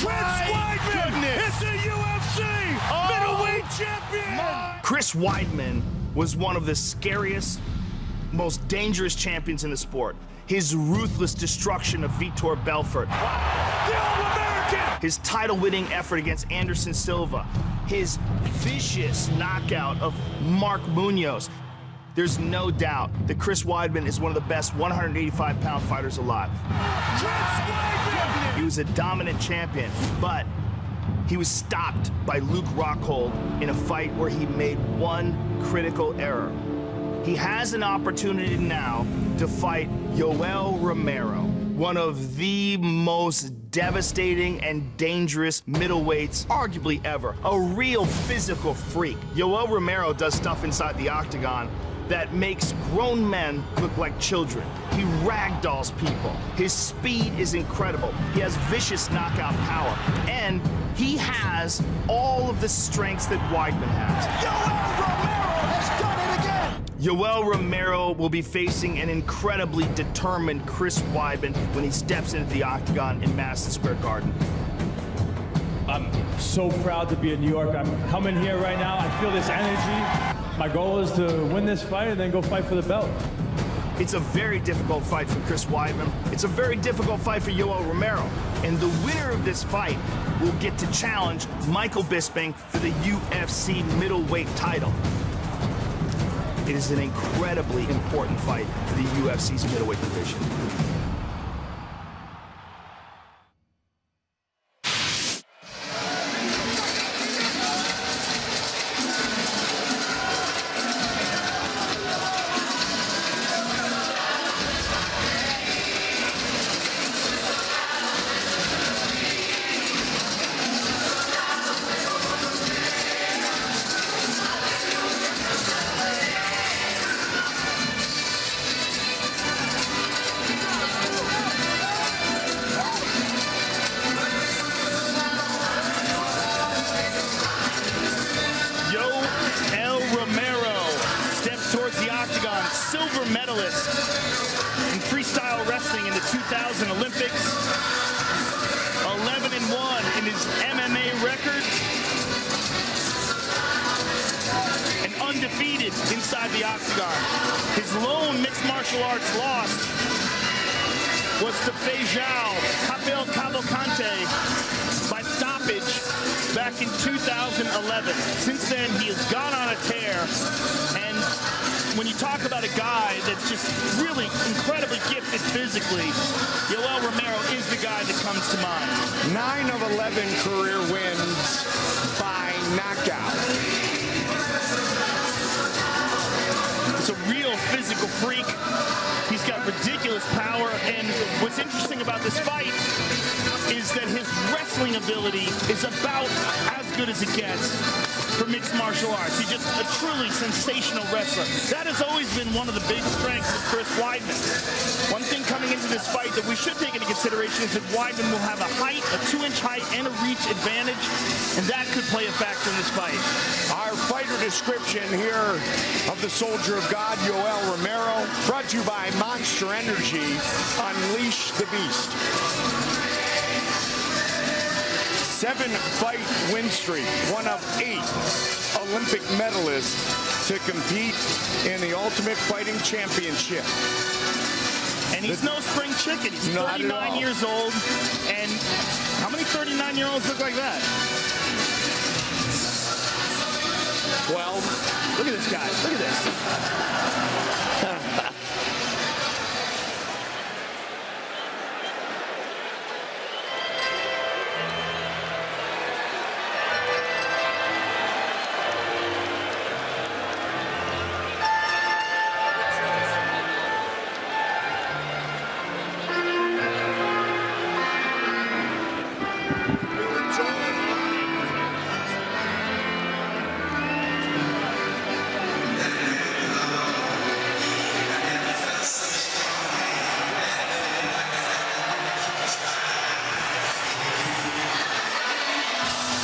Weidman is the UFC middleweight champion! Chris Weidman was one of the scariest, most dangerous champions in the sport. His ruthless destruction of Vitor Belfort. The All-American! His title-winning effort against Anderson Silva. His vicious knockout of Mark Munoz. There's no doubt that Chris Weidman is one of the best 185-pound fighters alive. Chris Weidman! He was a dominant champion, but he was stopped by Luke Rockhold in a fight where he made one critical error. He has an opportunity now to fight Yoel Romero, one of the most devastating and dangerous middleweights arguably ever. A real physical freak. Yoel Romero does stuff inside the octagon that makes grown men look like children. He ragdolls people. His speed is incredible. He has vicious knockout power. And he has all of the strengths that Weidman has. Yoel Romero has done it again! Yoel Romero will be facing an incredibly determined Chris Weidman when he steps into the octagon in Madison Square Garden. I'm so proud to be in New York. I'm coming here right now. I feel this energy. My goal is to win this fight and then go fight for the belt. It's a very difficult fight for Chris Weidman. It's a very difficult fight for Yoel Romero. And the winner of this fight will get to challenge Michael Bisping for the UFC middleweight title. It is an incredibly important fight for the UFC's middleweight division. Silver medalist in freestyle wrestling in the 2000 Olympics. 11-1 in his MMA record. And undefeated inside the octagon. His lone mixed martial arts loss was to Feijão Capel Cavalcante by stoppage back in 2011. Since then, he has gone on a tear. And when you talk about a guy that's just really incredibly gifted physically, Yoel Romero is the guy that comes to mind. 9 of 11 career wins by knockout. He's a real physical freak. He's got ridiculous power, and what's interesting about this fight is that his wrestling ability is about as good as it gets for mixed martial arts. He's just a truly sensational wrestler. That has always been one of the big strengths of Chris Weidman. One thing coming into this fight that we should take into consideration is that Weidman will have a height, a 2-inch height, and a reach advantage, and that could play a factor in this fight. Our fighter description here of the Soldier of God, Yoel Romero, brought to you by Monster Energy. Unleash the Beast. 7-fight win streak, one of 8 Olympic medalists to compete in the Ultimate Fighting Championship. And he's no spring chicken. He's 39 years old. And how many 39-year-olds look like that? 12. Look at this guy. Look at this.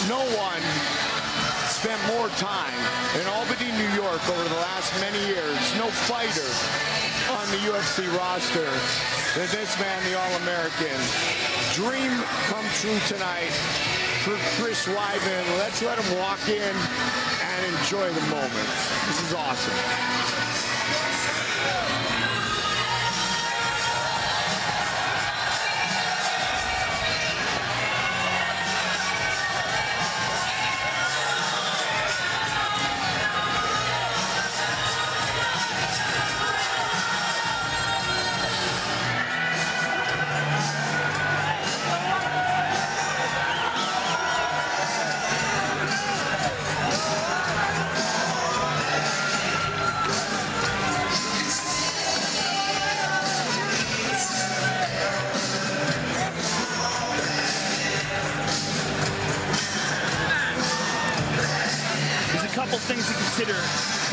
No one spent more time in Albany, New York over the last many years. No fighter on the UFC roster than this man, the All-American. Dream come true tonight for Chris Weidman. Let's let him walk in and enjoy the moment. This is awesome. Couple things to consider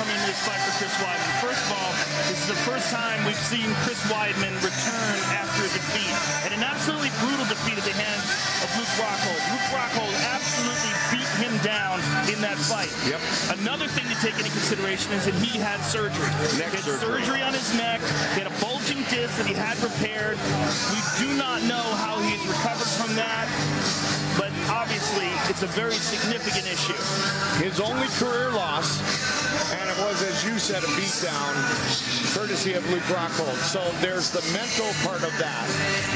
coming into this fight for Chris Weidman. First of all, this is the first time we've seen Chris Weidman return after a defeat, and an absolutely brutal defeat at the hands of Luke Rockhold. Luke Rockhold absolutely beat him down in that fight. Yep. Another thing to take into consideration is that he had surgery. Neck he had surgery on his neck. He had a bulging disc that he had repaired. We do not know how he's recovered from that, but obviously it's a very significant issue. His only career loss, and it was, as you said, a beatdown, courtesy of Luke Rockhold. So there's the mental part of that.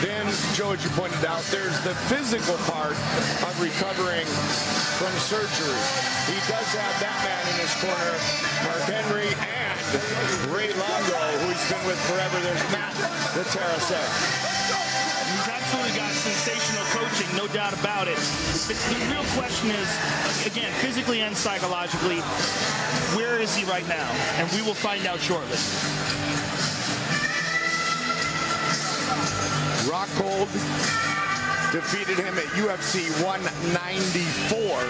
Then, Joe, as you pointed out, there's the physical part of recovering from surgery. He does have that man in his corner, Mark Henry, and Ray Longo, who he's been with forever. There's Matt, the Taraset. He's absolutely got sensational coaching, no doubt about it. The real question is, again, physically and psychologically, where is he right now? And we will find out shortly. Rockhold defeated him at UFC 194,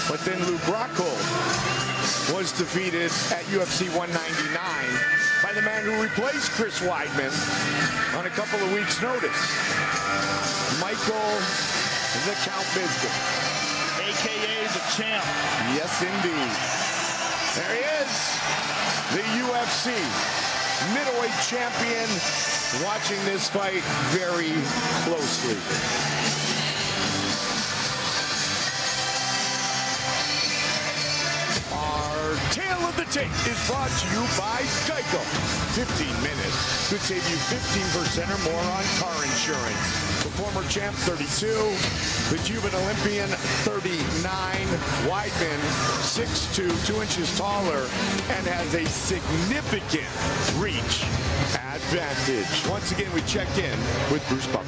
but then Luke Rockhold was defeated at UFC 199 by the man who replaced Chris Weidman on a couple of weeks' notice, Michael the Count Bisping, a.k.a. the champ. Yes, indeed. There he is, the UFC middleweight champion, watching this fight very closely. Tale of the Tape is brought to you by Geico. 15 minutes could save you 15% or more on car insurance. The former champ, 32. The Cuban Olympian, 39. Weidman, 6'2", 2 inches taller, and has a significant reach advantage. Once again, we check in with Bruce Buckle.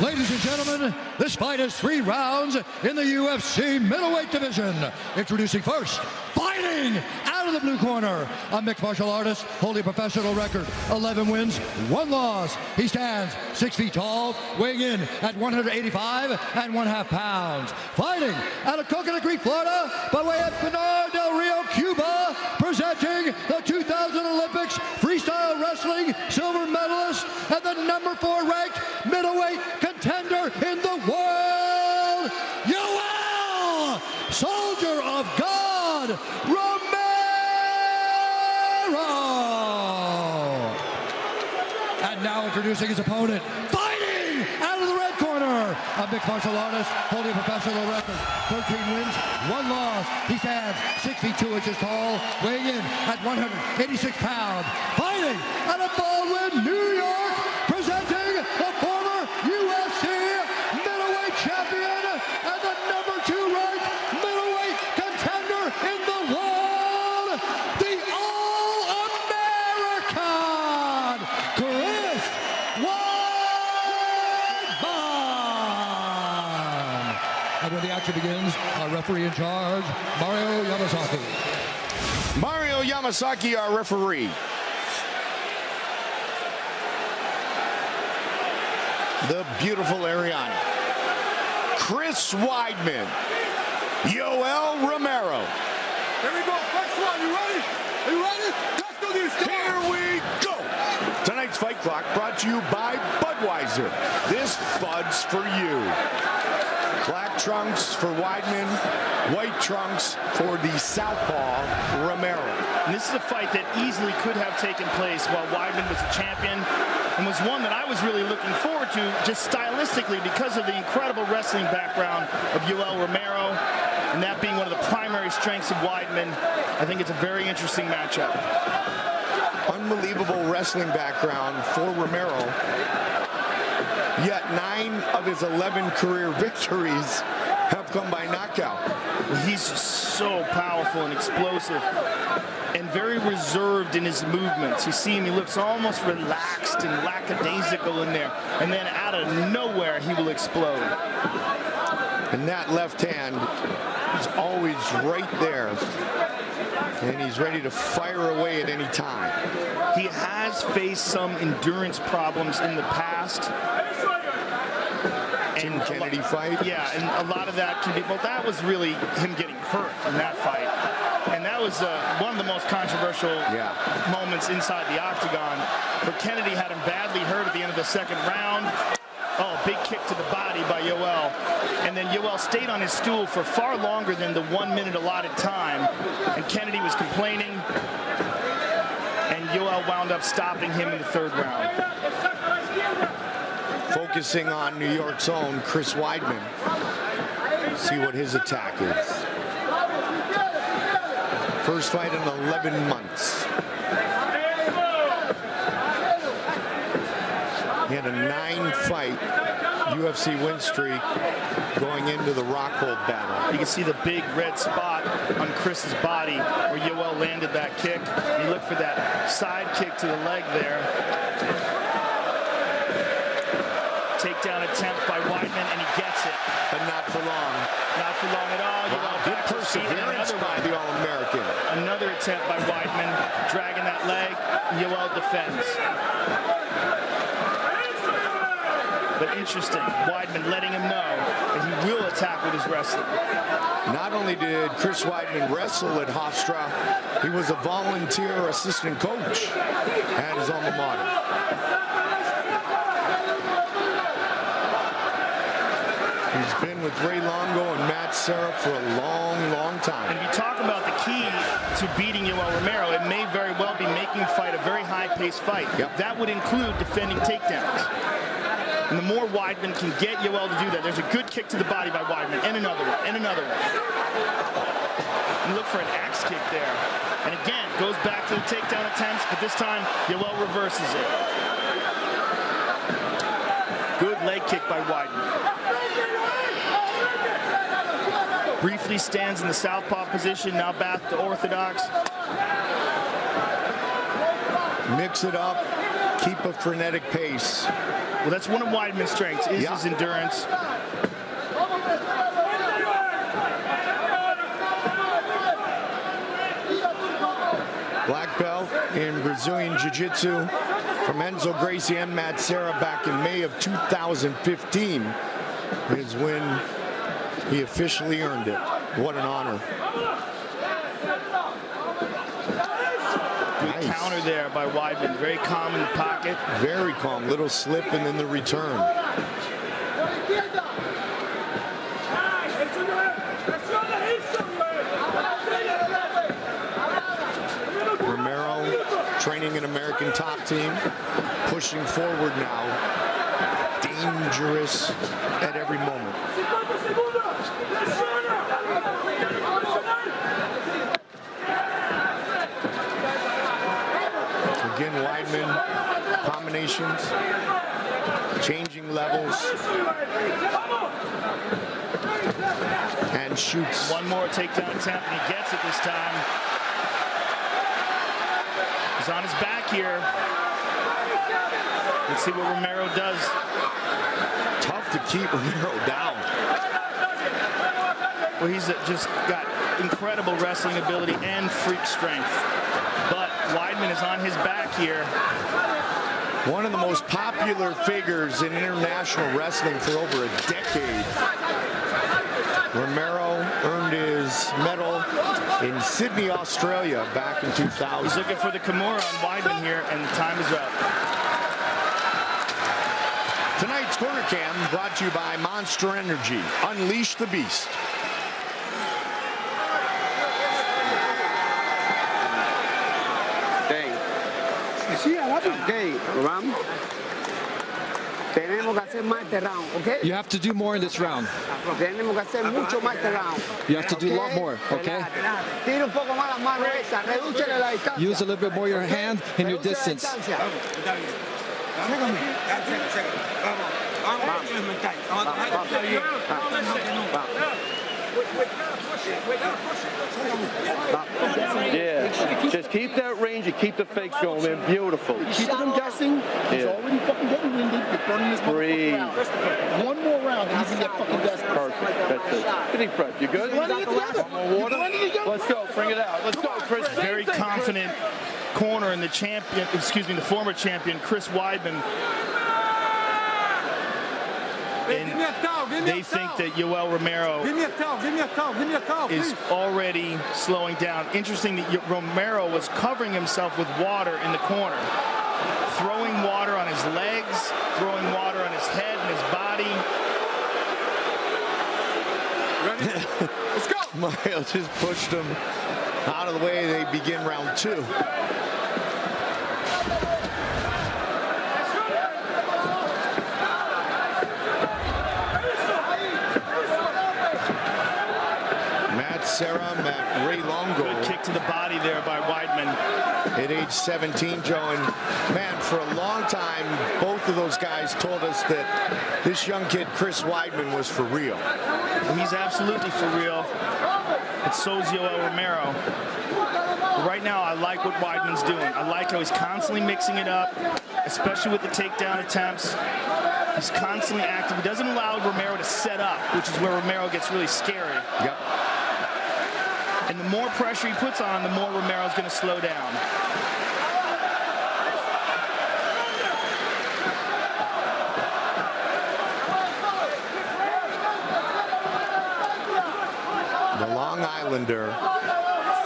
Ladies and gentlemen, this fight is 3 rounds in the UFC middleweight division. Introducing first, fighting out of the blue corner, a mixed martial artist, holding a professional record, 11 wins, 1 loss. He stands 6 feet tall, weighing in at 185.5 pounds. Fighting out of Coconut Creek, Florida, by way of Pinar del Rio, Cuba, presenting the 2000 Olympics freestyle wrestling silver medalist and the #4 ranked middleweight contender in the world, Yoel, Soldier of God, Romero. And now introducing his opponent, fighting out of the red corner, a mixed martial artist holding a professional record, 13 wins, 1 loss. He stands 6 feet 2 inches tall, weighing in at 186 pounds. Fighting out of Baldwin, New York, presenting the former UFC middleweight champion and the #2 ranked middleweight contender in the world, the All-American, Chris Weidman. And when the action begins, our referee in charge, Mario Yamasaki. Mario Yamasaki, our referee. The beautiful Ariana. Chris Weidman. Yoel Romero. Here we go. First one. You ready? Are you ready? Let's do this. Here we go. Tonight's Fight Clock brought to you by Budweiser. This Bud's for you. Black trunks for Weidman, white trunks for the southpaw, Romero. And this is a fight that easily could have taken place while Weidman was a champion, and was one that I was really looking forward to, just stylistically, because of the incredible wrestling background of Yoel Romero, and that being one of the primary strengths of Weidman. I think it's a very interesting matchup. Unbelievable wrestling background for Romero. Yet 9 of his 11 career victories have come by knockout. He's just so powerful and explosive and very reserved in his movements. You see him, he looks almost relaxed and lackadaisical in there. And then out of nowhere, he will explode. And that left hand is always right there. And he's ready to fire away at any time. He has faced some endurance problems in the past. And Kennedy fight. Yeah, and a lot of that can be, well, that was really him getting hurt in that fight. And that was one of the most controversial moments inside the octagon, where Kennedy had him badly hurt at the end of the second round. Oh, big kick to the body by Yoel. And then Yoel stayed on his stool for far longer than the 1 minute allotted time. And Kennedy was complaining. And Yoel wound up stopping him in the third round. Focusing on New York's own Chris Weidman. See what his attack is. First fight in 11 months. He had a 9-fight UFC win streak going into the Rockhold battle. You can see the big red spot on Chris's body where Yoel landed that kick. You look for that side kick to the leg there. Takedown attempt by Weidman, and he gets it. But not for long. Not for long at all. Wow, good perseverance by the All-American. Another attempt by Weidman, dragging that leg. Yoel defends. But interesting, Weidman letting him know that he will attack with his wrestling. Not only did Chris Weidman wrestle at Hofstra, he was a volunteer assistant coach at his alma mater. He's been with Ray Longo and Matt Serra for a long, long time. And if you talk about the key to beating Yoel Romero, it may very well be making the fight a very high-paced fight. Yep. That would include defending takedowns. And the more Weidman can get Yoel to do that, there's a good kick to the body by Weidman, and another one, and another one. And look for an axe kick there. And again, goes back to the takedown attempts, but this time Yoel reverses it. Good leg kick by Weidman. Briefly stands in the southpaw position, now back to orthodox. Mix it up, keep a frenetic pace. Well, that's one of Weidman's strengths, is his endurance. Black belt in Brazilian Jiu-Jitsu from Enzo Gracie and Matt Serra back in May of 2015 is when he officially earned it. What an honor. Good counter there by Weidman. Very calm in the pocket. Very calm. Little slip and then the return. Romero training an American top team. Pushing forward now. Dangerous at every moment. Again, Weidman, combinations, changing levels, and shoots. One more takedown attempt, and he gets it this time. He's on his back here. Let's see what Romero does. Tough to keep Romero down. Well, he's just got incredible wrestling ability and freak strength. But Weidman is on his back here. One of the most popular figures in international wrestling for over a decade. Romero earned his medal in Sydney, Australia back in 2000. He's looking for the Kimura on Weidman here, and the time is up. Tonight's Corner Cam brought to you by Monster Energy. Unleash the beast. Vamos. Tenemos que hacer más este round, okay? You have to do more in this round. Tenemos que hacer mucho más este round. You have to do a lot more, okay? Tira un poco más la mano esa, redúcele la distancia. Use a little bit more your hand and your distance. Yeah, just keep that range and keep the fakes going, man. Beautiful. Keeping him guessing. He's already fucking getting winded. You're burning his Breathe. One more round and he's gonna get fucking desperate. Perfect. That's it. Good deep breath. You good? Running it together. More water? Let's go. Bring it out. Let's go, Chris. Very confident corner in the champion, excuse me, the former champion, Chris Weidman. And they think that Yoel Romero is already slowing down. Interesting that Romero was covering himself with water in the corner, throwing water on his legs, throwing water on his head and his body. Let's go. Mario just pushed him out of the way. They begin round 2. Sarah met Ray Longo. Good kick to the body there by Weidman. At age 17, Joe, and man, for a long time, both of those guys told us that this young kid, Chris Weidman, was for real. He's absolutely for real. And so's Yoel Romero. Right now, I like what Weidman's doing. I like how he's constantly mixing it up, especially with the takedown attempts. He's constantly active. He doesn't allow Romero to set up, which is where Romero gets really scary. Yep. And the more pressure he puts on, the more Romero's going to slow down. The Long Islander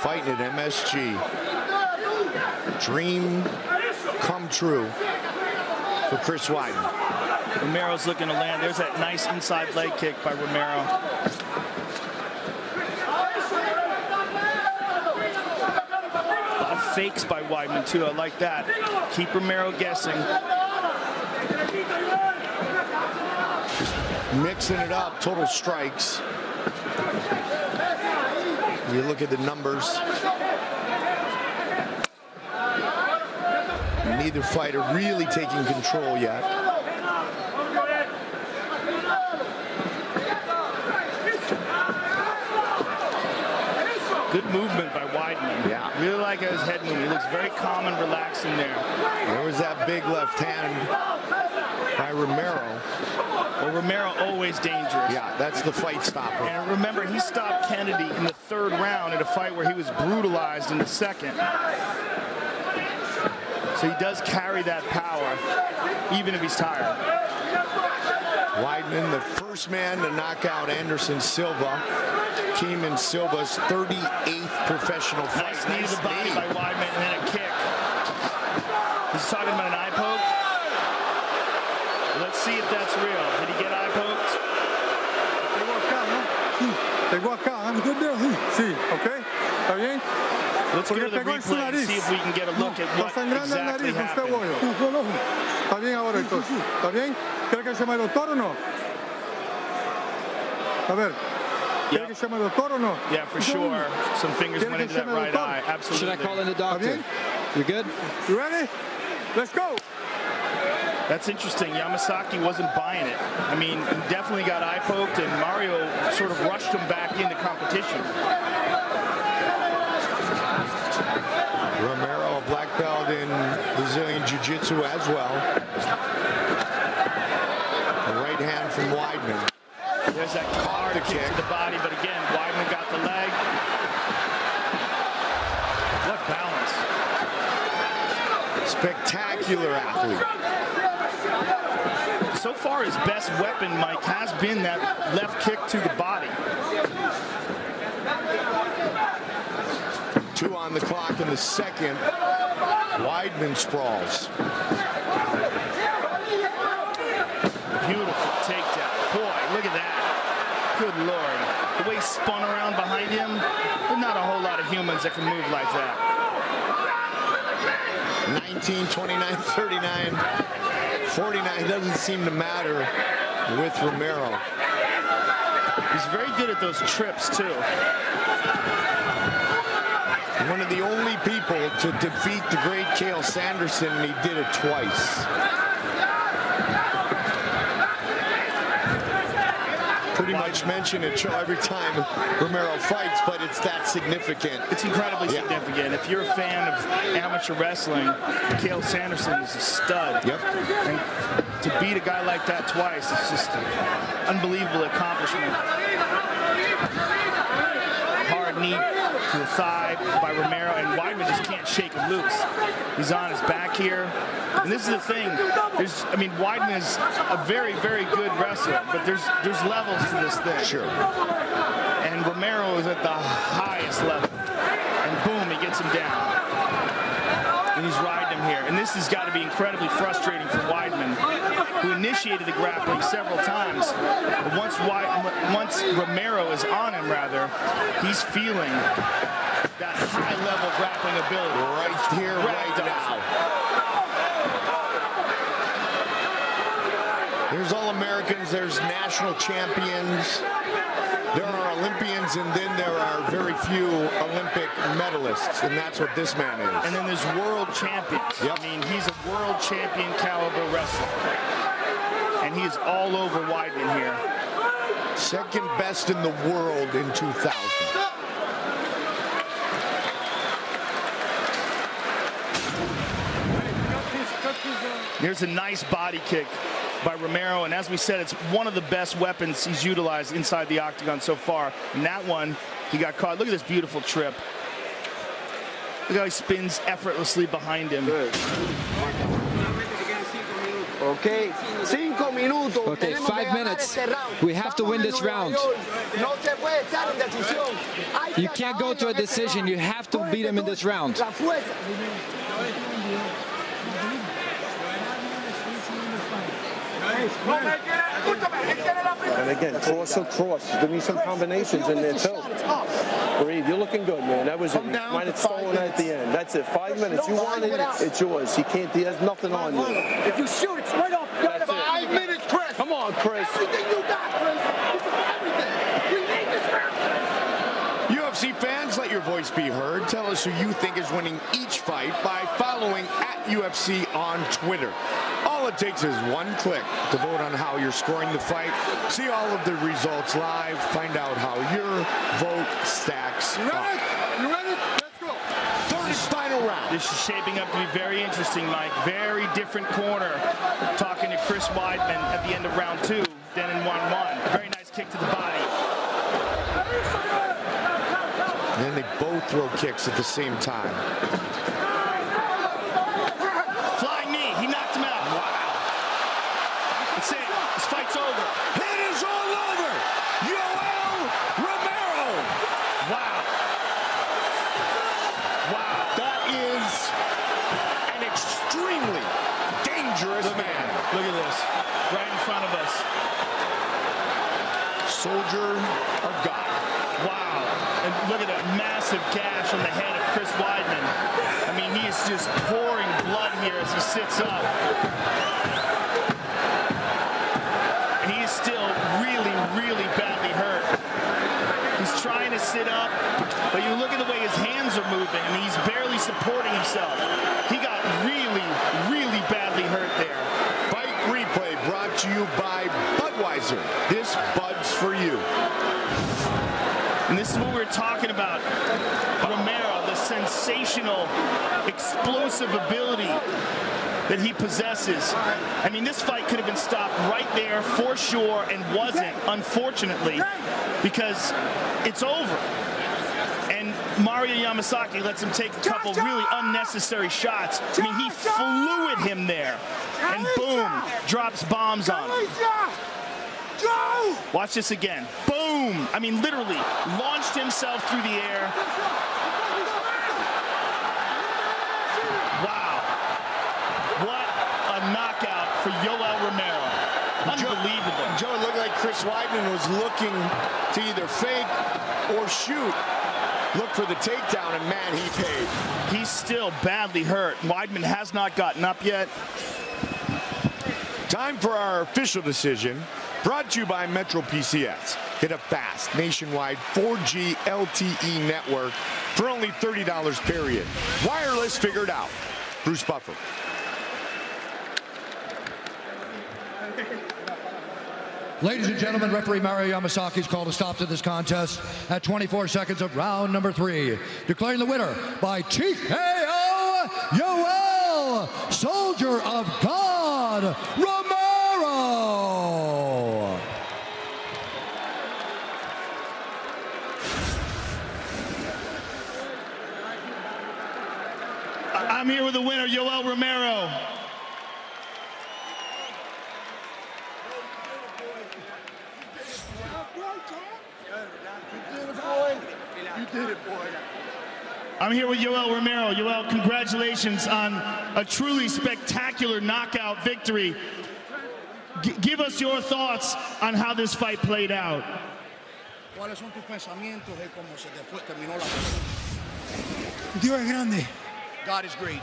fighting at MSG. Dream come true for Chris Weidman. Romero's looking to land. There's that nice inside leg kick by Romero. Fakes by Weidman too. I like that. Keep Romero guessing. Mixing it up, total strikes. You look at the numbers. Neither fighter really taking control yet. Good movement by Weidman. Yeah. Really like his head movement. He looks very calm and relaxing there. There was that big left hand by Romero. Well, Romero always dangerous. Yeah, that's the fight stopper. And remember, he stopped Kennedy in the 3rd round in a fight where he was brutalized in the 2nd. So he does carry that power, even if he's tired. Weidman, the first man to knock out Anderson Silva. Keeman Silva's 38th professional fight. Nice knee to the body by Weidman, and then a kick. He's talking about an eye poke. Let's see if that's real. Did he get eye poked? Pegó acá, ¿entendeu? Sí, ok. ¿Está bien? Let's go to the replay and see if we can get a look at what exactly happened. Está bien ahora entonces. ¿Está bien? ¿Quiere que llame al doctor o no? A ver. ¿Quiere que llame al doctor o no? Yeah, for sure. Some fingers went into that right eye. Absolutely. Should I call in the doctor? You good? You ready? Let's go. That's interesting. Yamasaki wasn't buying it. I mean, he definitely got eye poked, and Mario sort of rushed him back into competition. Romero, a black belt in Brazilian Jiu-Jitsu as well. A right hand from Weidman. There's that car kick to the body, but again, Weidman got the leg. What balance. Spectacular athlete. So far, his best weapon, Mike, has been that left kick to the body. 2 on the clock in the 2nd. Weidman sprawls. guys that can move like that. 19, 29, 39, 49 doesn't seem to matter with Romero. He's very good at those trips, too. One of the only people to defeat the great Cael Sanderson, and he did it twice. Pretty much mention it every time Romero fights, but it's that significant. It's incredibly significant. If you're a fan of amateur wrestling, Cael Sanderson is a stud. Yep. And to beat a guy like that twice, it's just an unbelievable accomplishment. Hard knee to the thigh by Romero, and Weidman just can't shake him loose. He's on his back here. And this is the thing. Weidman is a very, very good wrestler, but there's levels to this thing. Sure. And Romero is at the highest level. And boom, he gets him down. And he's riding him here. And this has got to be incredibly frustrating for Weidman, who initiated the grappling several times. But once Romero is on him, he's feeling that high-level grappling ability. Right here, right now. There's All-Americans, there's national champions, there are Olympians, and then there are very few Olympic medalists, and that's what this man is. And then there's world champions. Yep. He's a world champion caliber wrestler. And he's all over Weidman here. Second best in the world in 2000. Here's a nice body kick by Romero, and as we said, it's one of the best weapons he's utilized inside the octagon so far. And that one, he got caught. Look at this beautiful trip. Look how he spins effortlessly behind him. Good. Okay, 5 minutos. Okay, 5 minutes. We have to win this round. You can't go to a decision. You have to beat him in this round. And again, cross. Give me some combinations in there too. Reed, you're looking good, man. That was might have stolen at the end. That's it. 5 minutes. You want it, it's yours. He can't. He has nothing on you. If you shoot, it's right off. That's 5 minutes, Chris. Come on, Chris. Everything you got, Chris. This is everything. We need this round. UFC fans, let your voice be heard. Tell us who you think is winning each fight by following @UFC on Twitter. All it takes is one click to vote on how you're scoring the fight. See all of the results live. Find out how your vote stacks up. You ready? Let's go. Third and final round. This is shaping up to be very interesting, Mike. Very different corner. Talking to Chris Weidman at the end of round 2 than in 1-1. Very nice kick to the body. And then they both throw kicks at the same time. Flying knee. He knocked him out. Wow. That's it. This fight's over. It is all over. Yoel Romero. Wow. Wow. That is an extremely dangerous man. Look at this. Right in front of us. Soldier of God. Wow. And look at that massive gash on the head of Chris Weidman. I mean, he is just pouring blood here as he sits up. And he is still really, really badly hurt. He's trying to sit up, but you look at the way his hands are moving. I mean, he's barely supporting himself. He got really, really badly hurt there. Fight replay brought to you by Budweiser. This Bud's for you. And this is what we were talking about. Romero, the sensational, explosive ability that he possesses. I mean, this fight could have been stopped right there for sure and wasn't, unfortunately, because it's over. And Mario Yamasaki lets him take a couple really unnecessary shots. I mean, he flew at him there. And boom, drops bombs on him. Watch this again. Boom! I mean, literally launched himself through the air. Wow. What a knockout for Yoel Romero. Unbelievable. Joe, it looked like Chris Weidman was looking to either fake or shoot. look for the takedown, and man, he paid. He's still badly hurt. Weidman has not gotten up yet. Time for our official decision, brought to you by Metro PCS. Get a fast nationwide 4G LTE network for only $30 period. Wireless figured out. Bruce Buffer. Ladies and gentlemen, referee Mario Yamasaki's called a stop to this contest at 24 seconds of round number 3. Declaring the winner by TKO, Yoel, Soldier of God, Romero. I'm here with the winner, Yoel Romero. You did it, boy. I'm here with Yoel Romero. Yoel, congratulations on a truly spectacular knockout victory. Give us your thoughts on how this fight played out. ¿Cuáles son tus pensamientos de cómo se terminó la pelea? Dios es grande. God is great.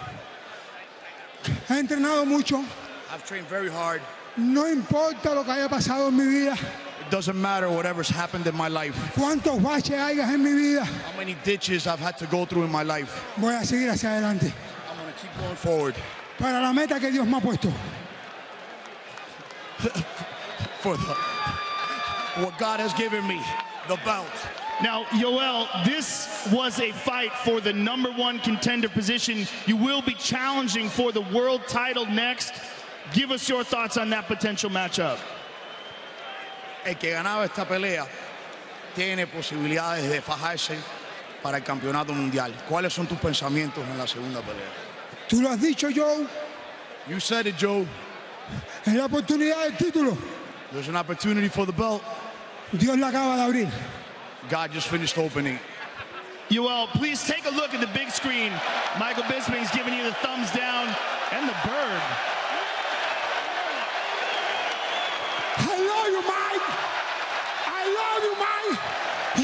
He entrenado mucho. I've trained very hard. No importa lo que haya pasado en mi vida. It doesn't matter whatever's happened in my life. Cuántos baches hayas en mi vida. How many ditches I've had to go through in my life. Voy a seguir hacia adelante. I'm going to keep going forward. Para la meta que Dios me ha puesto. For what God has given me, the belt. Now, Yoel, this was a fight for the #1 contender position. You will be challenging for the world title next. Give us your thoughts on that potential matchup. El que ganaba esta pelea tiene posibilidades de fajarse para el campeonato mundial. ¿Cuáles son tus pensamientos en la segunda pelea? Tú lo has dicho, Joe. You said it, Joe. Es la oportunidad del título. There's an opportunity for the belt. Dios la acaba de abrir. God just finished opening. Yoel, please take a look at the big screen. Michael Bisping's giving you the thumbs down and the bird. I love you, Mike. I love you, Mike.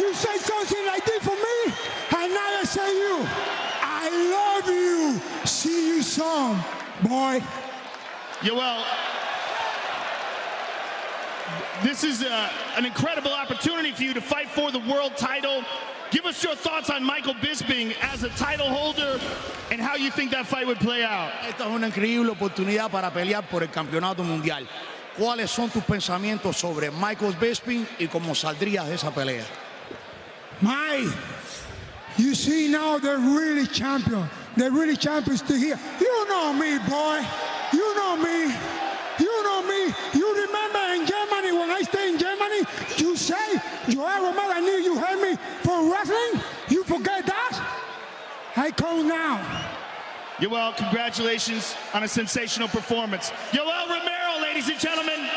You say something like this for me, and now I say you. I love you. See you soon, boy. Yoel, this is an incredible opportunity for you to fight for the world title. Give us your thoughts on Michael Bisping as a title holder and how you think that fight would play out. Esta es una increíble oportunidad para pelear por el campeonato mundial. ¿Cuáles son tus pensamientos sobre Michael Bisping y cómo saldrías de esa pelea? Mike, you see now they're really champion. They're really champions to here. You know me, boy. You know me. You know me. You remember in Germany, when I stay in Germany, you say, Joel Romero, I knew you heard me for wrestling. You forget that? I come now. Yoel, congratulations on a sensational performance. Yoel Romero, ladies and gentlemen.